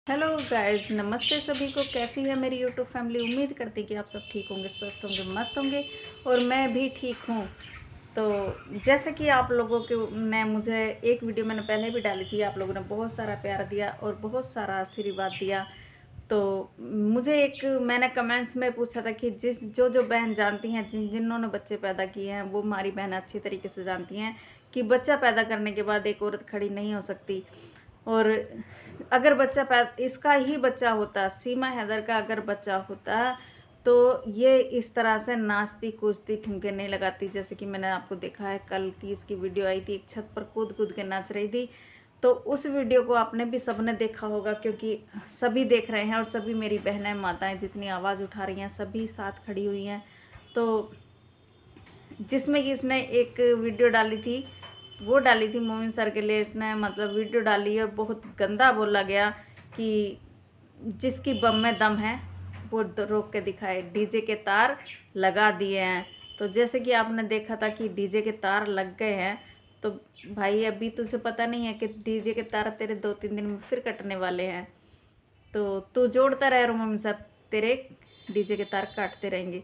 Hello guys, नमस्ते सभी को। कैसी है मेरी यूट्यूब फैमिली। उम्मीद करती कि आप सब ठीक होंगे, स्वस्थ होंगे, मस्त होंगे और मैं भी ठीक हूँ। तो जैसे कि आप लोगों के ने मुझे एक वीडियो मैंने पहले भी डाली थी, आप लोगों ने बहुत सारा प्यार दिया और बहुत सारा आशीर्वाद दिया। तो मुझे एक मैंने कमेंट्स में पूछा था कि जो जो बहन जानती हैं, जिन्होंने बच्चे पैदा किए हैं, वो हमारी बहन अच्छी तरीके से जानती हैं कि बच्चा पैदा करने के बाद एक औरत खड़ी नहीं हो सकती। और अगर बच्चा इसका ही बच्चा होता, सीमा हैदर का अगर बच्चा होता, तो ये इस तरह से नाचती कूदती ठुमके नहीं लगाती। जैसे कि मैंने आपको देखा है, कल की इसकी वीडियो आई थी, एक छत पर कूद कूद के नाच रही थी। तो उस वीडियो को आपने भी सबने देखा होगा, क्योंकि सभी देख रहे हैं और सभी मेरी बहनें माताएं जितनी आवाज़ उठा रही हैं सभी साथ खड़ी हुई हैं। तो जिसमें कि इसने एक वीडियो डाली थी, वो डाली थी मोमिन सर के लिए, इसने मतलब वीडियो डाली और बहुत गंदा बोला गया कि जिसकी बम में दम है वो रोक के दिखाए, डीजे के तार लगा दिए हैं। तो जैसे कि आपने देखा था कि डीजे के तार लग गए हैं, तो भाई अभी तुझे पता नहीं है कि डीजे के तार तेरे 2-3 दिन में फिर कटने वाले हैं। तो तू जोड़ता रहे मोमिन सर, तेरे डीजे के तार काटते रहेंगे।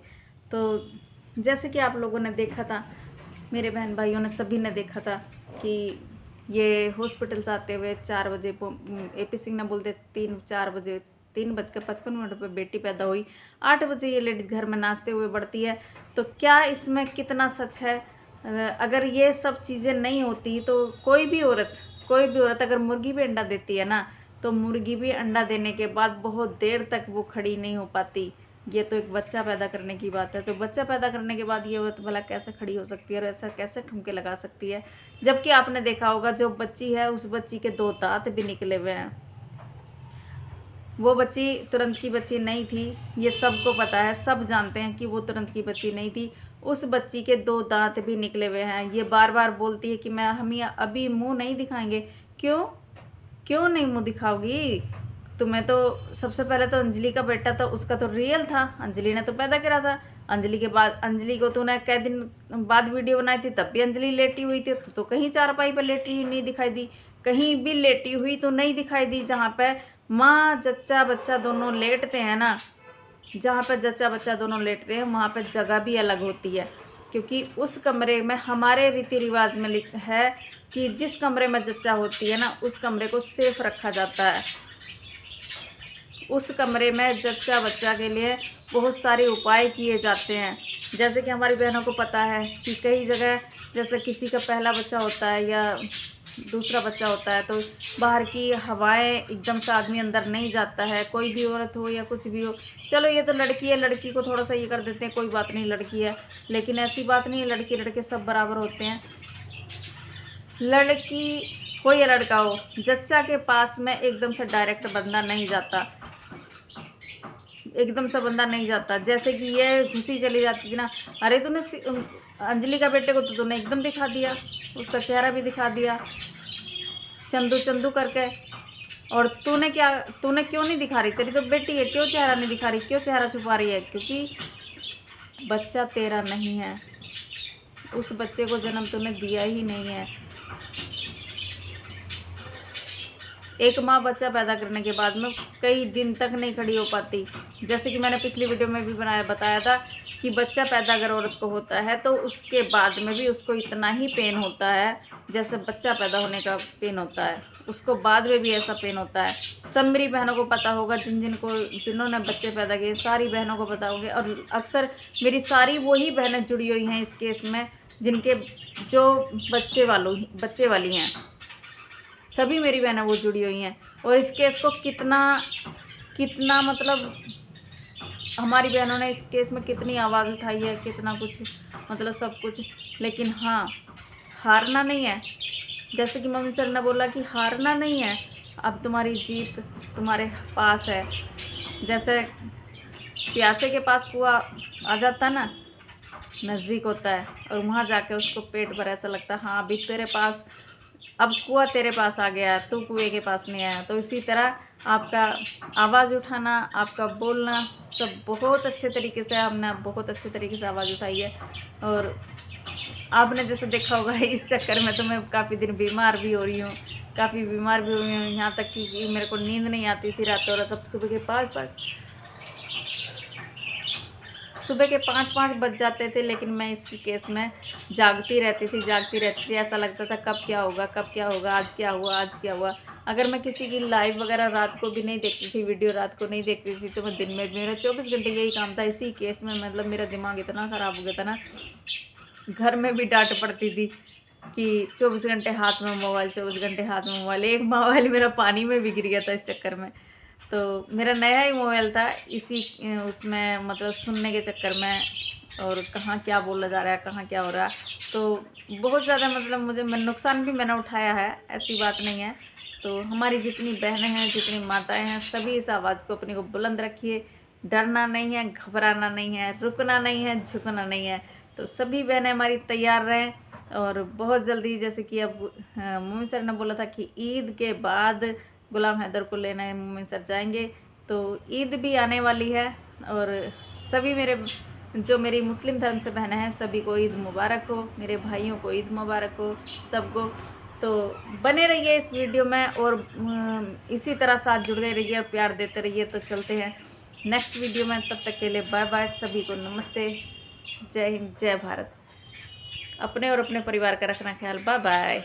तो जैसे कि आप लोगों ने देखा था, मेरे बहन भाइयों ने सभी ने देखा था कि ये हॉस्पिटल से आते हुए 4 बजे AP सिंह ने बोलते 3-4 बजे 3:55 पर बेटी पैदा हुई, 8 बजे ये लेडीज़ घर में नाचते हुए बढ़ती है। तो क्या इसमें कितना सच है? अगर ये सब चीज़ें नहीं होती तो कोई भी औरत अगर मुर्गी भी अंडा देती है ना, तो मुर्गी भी अंडा देने के बाद बहुत देर तक वो खड़ी नहीं हो पाती। ये तो एक बच्चा पैदा करने की बात है। तो बच्चा पैदा करने के बाद ये औरत भला कैसे खड़ी हो सकती है और ऐसा कैसे ठुमके लगा सकती है? जबकि आपने देखा होगा, जो बच्ची है उस बच्ची के 2 दांत भी निकले हुए हैं। वो बच्ची तुरंत की बच्ची नहीं थी, ये सबको पता है, सब जानते हैं कि वो तुरंत की बच्ची नहीं थी। उस बच्ची के 2 दांत भी निकले हुए हैं। ये बार बार बोलती है कि हम अभी मुँह नहीं दिखाएंगे। क्यों नहीं मुँह दिखाओगी? तुम्हें तो सबसे पहले तो अंजलि का बेटा था, उसका तो रियल था, अंजलि ने तो पैदा करा था। अंजलि के बाद अंजलि को तूने कई दिन बाद वीडियो बनाई थी, तब भी अंजलि लेटी हुई थी, तो कहीं चारपाई पर लेटी हुई नहीं दिखाई दी, कहीं भी लेटी हुई तो नहीं दिखाई दी। जहाँ पे माँ जच्चा बच्चा दोनों लेटते हैं ना, जहाँ पे जच्चा बच्चा दोनों लेटते हैं, वहाँ पे जगह भी अलग होती है। क्योंकि उस कमरे में हमारे रीति रिवाज में लिखा है कि जिस कमरे में जच्चा होती है ना, उस कमरे को सेफ रखा जाता है। उस कमरे में जच्चा बच्चा के लिए बहुत सारे उपाय किए जाते हैं। जैसे कि हमारी बहनों को पता है कि कई जगह, जैसे किसी का पहला बच्चा होता है या दूसरा बच्चा होता है, तो बाहर की हवाएं एकदम से आदमी अंदर नहीं जाता है, कोई भी औरत हो या कुछ भी हो। चलो ये तो लड़की है, लड़की को थोड़ा सा ये कर देते हैं, कोई बात नहीं, लड़की है। लेकिन ऐसी बात नहीं है, लड़की लड़के सब बराबर होते हैं। लड़की हो या लड़का हो, जच्चा के पास में एकदम से डायरेक्ट बंदा नहीं जाता, एकदम से बंदा नहीं जाता। जैसे कि ये घुसी चली जाती थी ना, अरे तूने अंजलि का बेटे को तो तूने एकदम दिखा दिया, उसका चेहरा भी दिखा दिया चंदू चंदू करके। और तूने क्यों नहीं दिखा रही? तेरी तो बेटी है, क्यों चेहरा नहीं दिखा रही, क्यों चेहरा छुपा रही है? क्योंकि बच्चा तेरा नहीं है, उस बच्चे को जन्म तूने दिया ही नहीं है। एक माँ बच्चा पैदा करने के बाद में कई दिन तक नहीं खड़ी हो पाती। जैसे कि मैंने पिछली वीडियो में भी बताया था कि बच्चा पैदा अगर औरत को होता है तो उसके बाद में भी उसको इतना ही पेन होता है जैसे बच्चा पैदा होने का पेन होता है, उसको बाद में भी ऐसा पेन होता है। सब मेरी बहनों को पता होगा, जिन्होंने बच्चे पैदा किए, सारी बहनों को पता होगा। और अक्सर मेरी सारी वही बहनें जुड़ी हुई हैं इस केस में, जिनके जो बच्चे वाली हैं, सभी मेरी बहनें वो जुड़ी हुई हैं। और इस केस को कितना मतलब हमारी बहनों ने इस केस में कितनी आवाज़ उठाई है, कितना कुछ मतलब सब कुछ। लेकिन हाँ, हारना नहीं है। जैसे कि मम्मी सर ने बोला कि हारना नहीं है, अब तुम्हारी जीत तुम्हारे पास है। जैसे प्यासे के पास कुआं आ जाता है ना, नज़दीक होता है, और वहाँ जाके उसको पेट भर ऐसा लगता है, हाँ अभी तेरे पास, अब कुआं तेरे पास आ गया, तू कुएं के पास नहीं आया। तो इसी तरह आपका आवाज़ उठाना, आपका बोलना सब बहुत अच्छे तरीके से, हमने बहुत अच्छे तरीके से आवाज़ उठाई है। और आपने जैसे देखा होगा, इस चक्कर में तो मैं काफ़ी दिन बीमार भी हो रही हूँ, काफ़ी बीमार भी हुई हूँ, यहाँ तक कि मेरे को नींद नहीं आती थी रातों रात। अब सुबह के 5-5 बज जाते थे, लेकिन मैं इसकी केस में जागती रहती थी। ऐसा लगता था कब क्या होगा, आज क्या हुआ, आज क्या हुआ। अगर मैं किसी की लाइव वगैरह रात को भी नहीं देखती थी, वीडियो रात को नहीं देखती थी, तो मैं दिन में मेरा 24 घंटे यही काम था इसी केस में। मतलब मेरा दिमाग इतना ख़राब हो गया था ना, घर में भी डांट पड़ती थी कि 24 घंटे हाथ में मोबाइल, 24 घंटे हाथ में मोबाइल। एक मोबाइल मेरा पानी में भी गिर गया था इस चक्कर में। तो मेरा नया ही मोबाइल था, इसी उसमें मतलब सुनने के चक्कर में, और कहाँ क्या बोला जा रहा है, कहाँ क्या हो रहा है, तो बहुत ज़्यादा मतलब मुझे नुकसान भी मैंने उठाया है, ऐसी बात नहीं है। तो हमारी जितनी बहनें हैं, जितनी माताएं हैं, सभी इस आवाज़ को अपने को बुलंद रखिए। डरना नहीं है, घबराना नहीं है, रुकना नहीं है, झुकना नहीं है। तो सभी बहनें हमारी तैयार रहें। और बहुत जल्दी, जैसे कि अब मम्मी सर ने बोला था कि ईद के बाद गुलाम हैदर को लेने मम्मी सर जाएंगे, तो ईद भी आने वाली है। और सभी मेरी मुस्लिम धर्म से बहनें हैं, सभी को ईद मुबारक हो, मेरे भाइयों को ईद मुबारक हो, सबको। तो बने रहिए इस वीडियो में, और इसी तरह साथ जुड़ते रहिए और प्यार देते रहिए। तो चलते हैं नेक्स्ट वीडियो में, तब तक के लिए बाय बाय, सभी को नमस्ते, जय हिंद, जय भारत। अपने और अपने परिवार का रखना ख्याल। Bye bye.